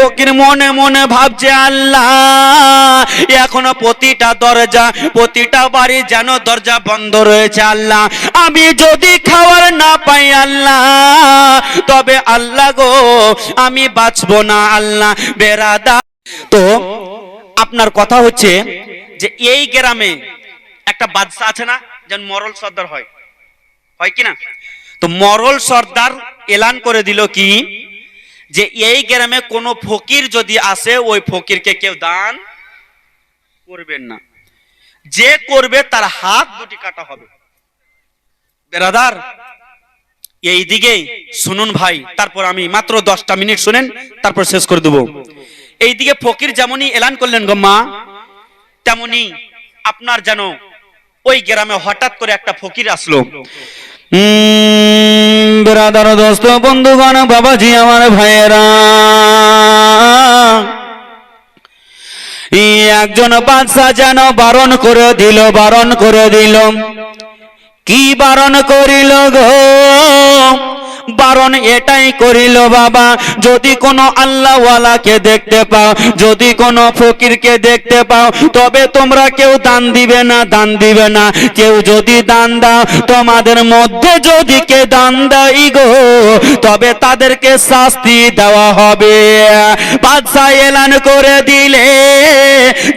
ফকির মনে মনে ভাবছে আল্লাহ এখনো প্রতিটা দরজা প্রতিটা বাড়ি যেন দরজা বন্ধ রয়েছে আল্লাহ, আমি যদি খাওয়ার না পাই আল্লাহ তবে আল্লাহ গো আমি বাঁচবো না আল্লাহ। বেরাদা তো আপনার কথা হচ্ছে যে এই গ্রামে একটা বাদশা আছে না, যেন মরল সর্দার হয়, হয় কি না? তো মরল সর্দার এলান করে দিল কি যে এই গ্রামে কোন ফকির যদি আসে ওই ফকিরকে কেউ দান করবেন না, যে করবে তার হাত দুটি কাটা হবে। বেরাদার এই দিকে শুনুন ভাই, তারপর আমি মাত্র 10টা মিনিট শুনেন তারপর শেষ করে দেব। এইদিকে ফকির যেমনই এলান করলেন গো মা, তেমনি আপনার যেন ওই গ্রামে হঠাৎ করে একটা ফকির আসলো। ব্রাদার দোস্ত বন্ধুগণ বাবাজি আমার ভাইয়েরা, একজন বাদশা যেন বারণ করে দিল। কি বারণ করিল গো? বারণ এটাই করিল বাবা, যদি কোনো আল্লাহওয়ালাকে দেখতে পাও, যদি কোনো ফকিরকে দেখতে পাও তবে তোমরা কেউ দান দিবে না। কেউ যদি দান দাও, তোমাদের মধ্যে যদি কে দান দেয় গো তবে তাদেরকে শাস্তি দেওয়া হবে। বাদশা এলান করে দিলে,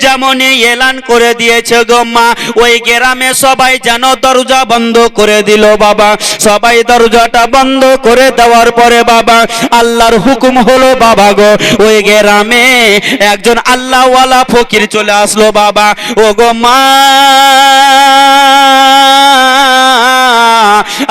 যেমনই এলান করে দিয়েছে গো মা, ওই গ্রামে সবাই যেন দরজা বন্ধ করে দিল বাবা। সবাই দরজাটা বন্ধ করে দেওয়ার পরে বাবা আল্লাহর হুকুম হলো বাবা গো, ওই গ্রামে একজন আল্লাহওয়ালা ফকির চলে আসলো বাবা। ও গো মা,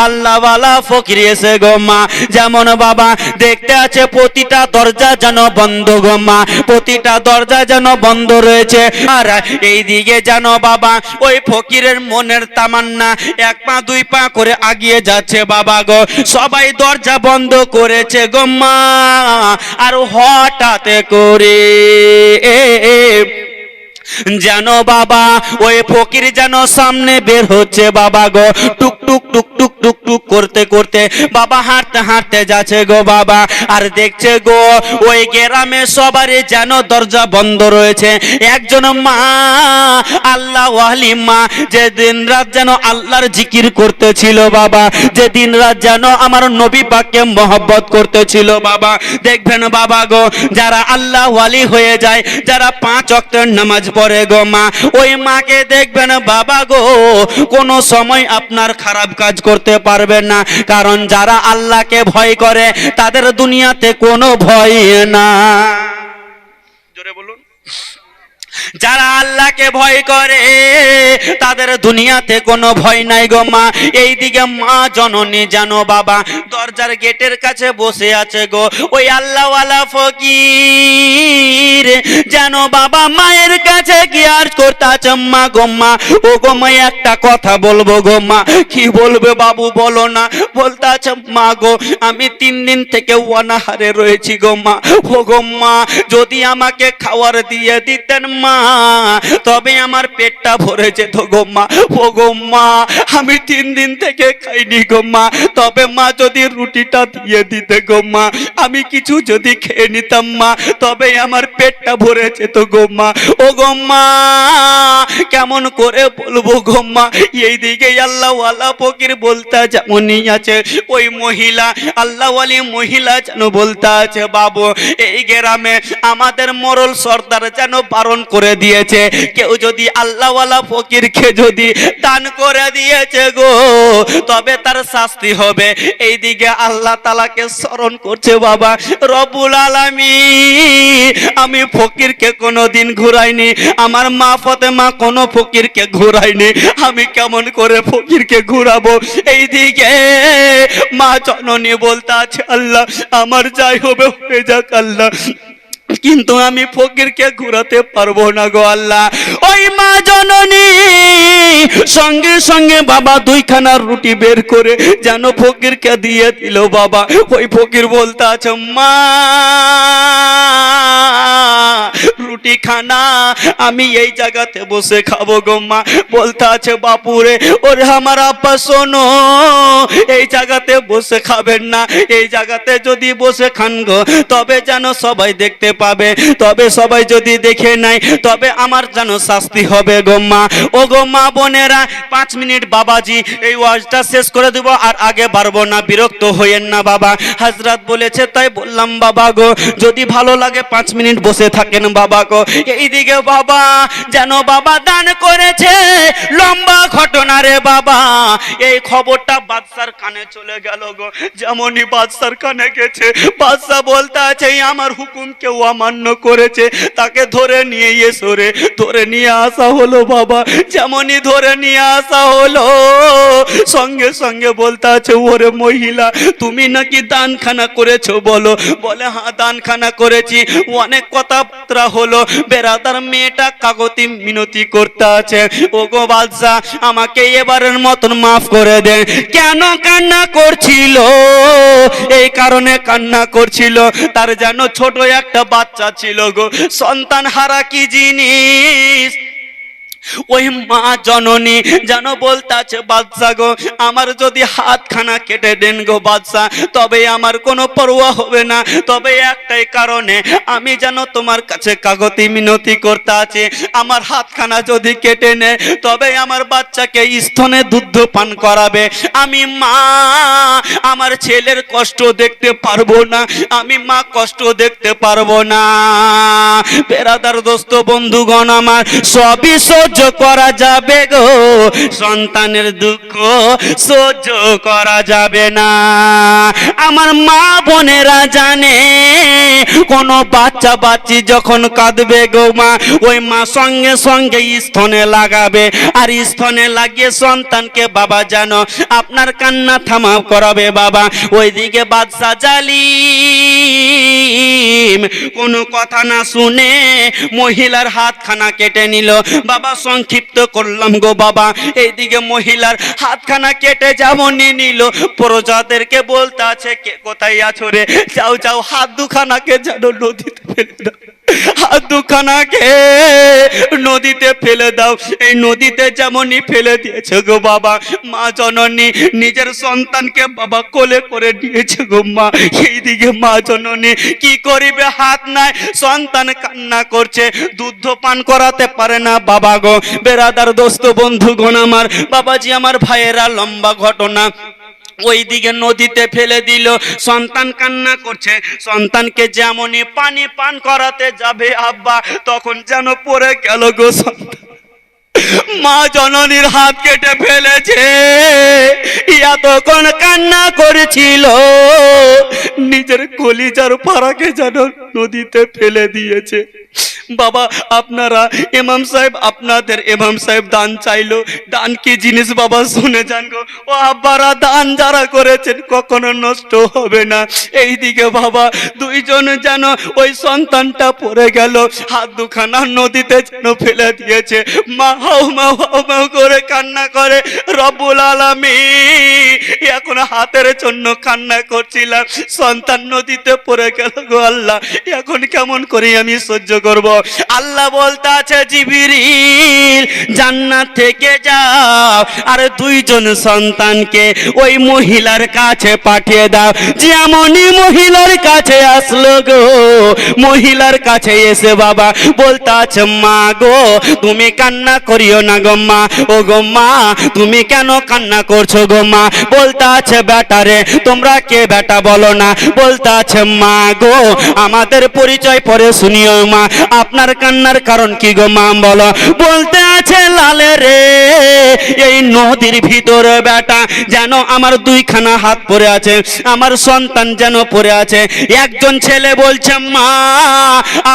আল্লাহওয়ালা ফকির এসে গো মা, যেমন বাবা দেখতে আছে প্রতিটা দরজা যেন বন্ধ গো মা, প্রতিটা দরজা যেন বন্ধ রয়েছে। আর এই দিকে যেন বাবা ওই ফকিরের মনের তামান্না 1 পা 2 পা করে আগিয়ে যাচ্ছে বাবা গো। সবাই দরজা বন্ধ করেছে গো মা, আর হঠাৎ করে যেন বাবা ওই ফকির যেন সামনে বের হচ্ছে বাবা গো। টুক টুক টুক টুক টুক টুক করতে করতে বাবা হাঁটতে যাচ্ছে গো বাবা। আর দেখছে গো ওই গ্রামে সবারই যেন দরজা বন্ধ রয়েছে। একজন মা, আল্লাহ ওয়ালি মা, যে দিন রাত যেন আল্লাহর জিকির করতেছিল বাবা, যে দিন রাত যেন আমার নবী পাককে মহব্বত করতেছিল বাবা। দেখবেন বাবা গো, যারা আল্লাহ ওয়ালি হয়ে যায়, যারা 5 ওয়াক্তের নামাজ পড়ে গো মা, ওই মাকে দেখবেন বাবা গো কোনো সময় আপনার খারাপ কাজ করতে পারবে না, কারণ যারা আল্লাহকে ভয় করে তাদের দুনিয়াতে কোনো ভয় না। জোরে বলুন, যারা আল্লাহকে ভয় করে তাদের দুনিয়াতে কোনো ভয় নাই গো মা। এইদিকে মা জননী জানো বাবা দরজার গেটের কাছে বসে আছে গো। ওই আল্লাহওয়ালা ফকির যেন বাবা মায়ের কাছে কি আর করতে আছে, মা গো মা, ও গো মা একটা কথা বলবো গো মা। কি বলবে বাবু বলো না? বলতে আছে মা গো আমি 3 দিন থেকে অনাহারে রয়েছি গো মা। ও গো মা, যদি আমাকে খাবার দিয়ে দিতেন মা তবে আমার পেটটা ভরে যেত গো মা। ও গো মা, আমি 3 দিন থেকে খাইনি গো মা, তবে মা যদি রুটিটা দিয়ে দিতে গো মা, আমি কিছু যদি খেয়ে নিতাম মা তবে আমার পেটটা ভরে যেত গো মা। ও গো মা, কেমন করে বলবো গো মা? এইদিকে আল্লাহওয়ালা ফকির বলতে যেমনই আছে, ওই মহিলা আল্লাহওয়ালি মহিলা যেন বলতে আছে বাবু এই গ্রামে আমাদের মরল সর্দার যেন বারণ করে দিয়েছে, কেউ যদি আল্লাহওয়ালা ফকিরকে যদি দান করে দিয়েছে গো তবে তার শাস্তি হবে। এইদিকে আল্লাহ তাআলাকে স্মরণ করছে বাবা রব্বুল আলামিন, আমি ফকিরকে কোনোদিন ঘুরাইনি, আমার মা ফাতেমা কোনো ফকিরকে ঘুরাইনি, আমি কেমন করে ফকিরকে ঘুরাবো? এইদিকে মা জননী বলতে আছে আল্লাহ আমার যাই হবে হয়ে যাক আল্লাহ, কিন্তু আমি ফকিরকে ঘুরাতে পারবো না গো আল্লাহ। ওই মা জননী সঙ্গে সঙ্গে বাবা 2খানা রুটি বের করে যেন ফকিরকে দিয়ে দিল বাবা। ওই ফকির বলতে আছে মা রুটি খানা আমি এই জায়গাতে বসে খাবো গো মা। বলতে আছে বাপুরে, ওরে আমার আব্বা শোনো, এই জায়গাতে বসে খাবেন না, এই জায়গাতে যদি বসে খান গো তবে যেন সবাই দেখতে পাবে, তবে সবাই যদি দেখে নাই তবে আমার যেন শাস্তি হবে গো মা। ও গো মা বোনেরা, 5 মিনিট বাবাজি এই ওয়াজটা শেষ করে দেব, আর আগে বাড়বো না, বিরক্ত হইয়েন না বাবা। হাজরাত বলেছে তাই বললাম বাবা গো, যদি ভালো লাগে 5 মিনিট বসে থাকেন বাবা গো। এইদিকে বাবা যেন বাবা দান করেছে, লম্বা ঘটনা রে বাবা। এই খবরটা বাদশার কানে চলে গেল গো। যেমনই বাদশার কানে গেছে, বাদশা বলতে আছে আমার হুকুম কেউ অমান্য করেছে, তাকে ধরে নিয়ে এসো রে। ধরে নিয়ে আসা হলো বাবা। যেমনই ধরে নিয়ে আসা হলো, সঙ্গে সঙ্গে বলতে আছে ওরে মহিলা, তুমি নাকি দানখানা করেছো বলো। বলে হ্যাঁ দানখানা করেছি। অনেক কথাবার্তা হলো, বেরাদার মেয়েটা কাগতি মিনতি করতে আছে, ও গো বাদশা আমাকে এবারের মতন মাফ করে দেন। কেন কান্না করছিল? এই কারণে কান্না করছিল, তার যেন ছোট একটা বাচ্চা ছিল গো। সন্তান হারা কি জিনিস, ওই মা জননী যেন বলতে আছে বাদশা গো আমার যদি হাতখানা কেটে দেন গো বাদশা, তবে আমার কোনো পরোয়া হবে না। তবে একটাই কারণে আমি যেন তোমার কাছে কাগতি মিনতি করতে আছে, আমার হাতখানা যদি কেটে নেয় তবে আমার বাচ্চাকে স্তনে দুধ পান করাবে। আমি মা আমার ছেলের কষ্ট দেখতে পারবো না, আমি মা কষ্ট দেখতে পারবো না। বেরাদার দোস্ত বন্ধুগণ আমার, সবই সহ্য করা যাবে গো, সন্তানের দুঃখ সহ্য করা যাবে না। আমার মা বোনেরা জানে কোন বাচ্চা বাচ্চি যখন কাঁদবে গো মা, ওই মা সঙ্গে সঙ্গে স্তনে লাগাবে, আর স্তনে লাগিয়ে সন্তানকে বাবা জানো আপনার কান্না থামা করাবে বাবা। ওইদিকে বাদশা জালিম কোনো কথা না শুনে মহিলার হাতখানা কেটে নিল বাবা। সংক্ষিপ্ত করলাম গো বাবা। এইদিকে মহিলার হাতখানা কেটে যেমনই নিল, প্রজাদেরকে বলতে আছে কে কোথায় আছো রে, যাও যাও হাত দুখানাকে যেন নদীতে ফেলে দাও, হাত দুখানাকে নদীতে ফেলে দাও। এই নদীতে যেমনই ফেলে দিয়েছে গো বাবা, মা জননী নিজের সন্তানকে বাবা কোলে করে নিয়েছে গো মা। এইদিকে মা জননী কি করিবে, হাত নাই, সন্তান কান্না করছে, দুধ পান করাতে পারে না বাবা গো। বেরাদার দোস্ত বন্ধুগণ আমার, বাবাজি আমার ভাইয়েরা, লম্বা ঘটনা। ওই দিকে নদীতে ফেলে দিল, সন্তান কান্না করছে, সন্তানকে যেমনই পানি পান করাতে যাবে আব্বা, তখন যেন পড়ে গেল গো সন্তান। মা জননীর হাত কেটে ফেলেছে, এতক্ষণ কান্না করেছিল, নিজের কলিজার ফারাকে যেন নদীতে ফেলে দিয়েছে। বাবা আপনারা ইমাম সাহেব, আপনাদের ইমাম সাহেব দান চাইলো, দান কি জিনিস বাবা শুনে যান গো। ও আব্বারা দান যারা করেছেন কখনো নষ্ট হবে না। এইদিকে বাবা দুইজন যেন ওই সন্তানটা পড়ে গেল, হাত দুখানা নদীতে যেন ফেলে দিয়েছে। মা হাও মাও হাও মাও করে কান্না করে, রব্বুল আলামিন এখন হাতের জন্য কান্না করছিলাম, সন্তান নদীতে পড়ে গেল গো আল্লাহ, এখন কেমন করে আমি সহ্য করব। আল্লাহ বলতে আছে জিবরিল জান্নাত থেকে যাও, আর দুইজন সন্তানকে ওই মহিলার কাছে পাঠিয়ে দাও। যেমনই মহিলার কাছে আসলো গো, মহিলার কাছে এসে বাবা বলতে আছে মা গো তুমি কান্না করিও না গো মা, ও গো মা তুমি কেন কান্না করছো গো মা। বলতে আছে বেটা রে, তোমরা কে বেটা বলো না। বলতে আছে মা গো আমাদের পরিচয় পরে শুনিও মা, আপনার কান্নার কারণ কি গো মা বলো। বলতে আছে লালে রে এই নদীর ভিতরে বেটা যেন আমার দুইখানা হাত পড়ে আছে, আমার সন্তান যেন পড়ে আছে। একজন ছেলে বলছে মা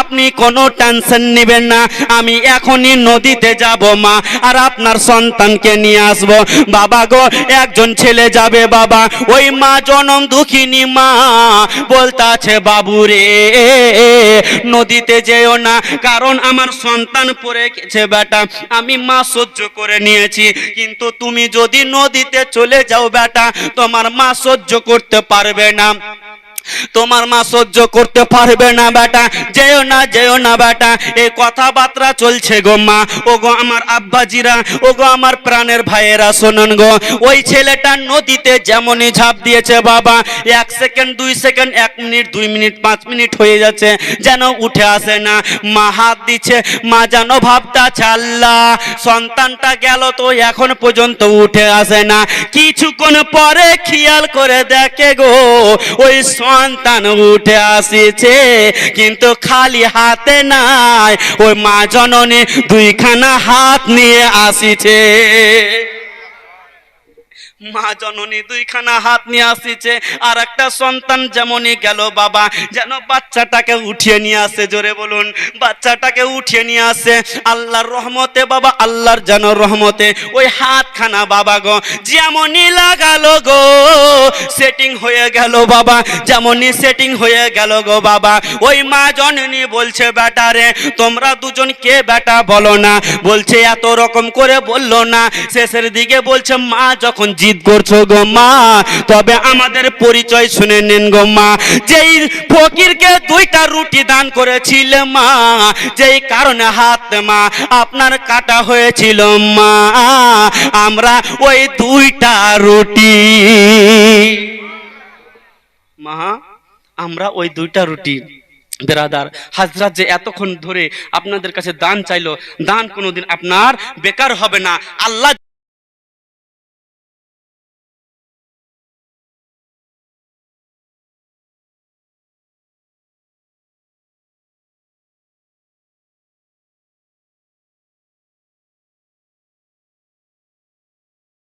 আপনি কোনো টেনশন নেবেন না, আমি এখনই নদীতে যাব মা, আর আপনার সন্তানকে নিয়ে আসব। বাবা গো একজন ছেলে যাবে বাবা, ওই মা জনম দুঃখিনী মা বলতে আছে বাবু রে নদীতে যেও না, কারণ আমার সন্তান পড়ে গেছে বেটা, আমি মা সহ্য করে নিয়েছি, কিন্তু তুমি যদি নদীতে চলে যাও বেটা তোমার মা সহ্য করতে পারবে না। তোমার মা সহ্য করতে পারবে না বেটা, যেও না যেও না বেটা। এই কথাবার্তা চলছে গো মা। ও গো আমার আব্বাজিরা, ও গো আমার প্রাণের ভাইয়েরা, শোনুন গো। ওই ছেলেটা নদীতে যেমনই ঝাঁপ দিয়েছে বাবা, 1 second 2 second, 1 minute 2 minute 5 minute হয়ে যাচ্ছে, যেন উঠে আসে না। মা হাত দিচ্ছে, মা যেন ভাবতাছে আল্লাহ সন্তানটা গেল তো এখন পর্যন্ত উঠে আসে না। কিছুক্ষণ পরে খেয়াল করে দেখে গো ওই সন্তান উঠে আসিছে, কিন্তু খালি হাতে নাই, ওই মা জননী 2খানা হাত নিয়ে আসিছে। মা জননী 2খানা হাত নিয়ে আসিছে। আর একটা সন্তান যেমনই গেল বাবা, যেন বাচ্চাটাকে উঠিয়ে নিয়ে আসে। জোরে বলুন, বাচ্চাটাকে উঠিয়ে নিয়ে আসে আল্লাহর রহমতে বাবা, আল্লাহর যেন রহমতে। ওই হাতখানা বাবা গো যেমনই লাগালো গো, সেটিং হয়ে গেল বাবা, যেমনই সেটিং হয়ে গেল গো বাবা। ওই মা জননী বলছে বেটা রে তোমরা দুজন কে বেটা বলো না। বলছে এত রকম করে বললো না। শেষের দিকে বলছে মা যখন জিদ করছো গো মা, তবে আমাদের পরিচয় শুনে নেন গো মা। যেই ফকিরকে 2টা রুটি দান করেছিল মা, যেই কারণে হাত মা আপনার কাটা হয়েছিল মা, আমরা ওই 2টা রুটি মা, আমরা ওই 2টা রুটি। বেরাদার হাজরাত যে এতক্ষণ ধরে আপনাদের কাছে দান চাইলো, দান কোনোদিন আপনার বেকার হবে না। আল্লাহ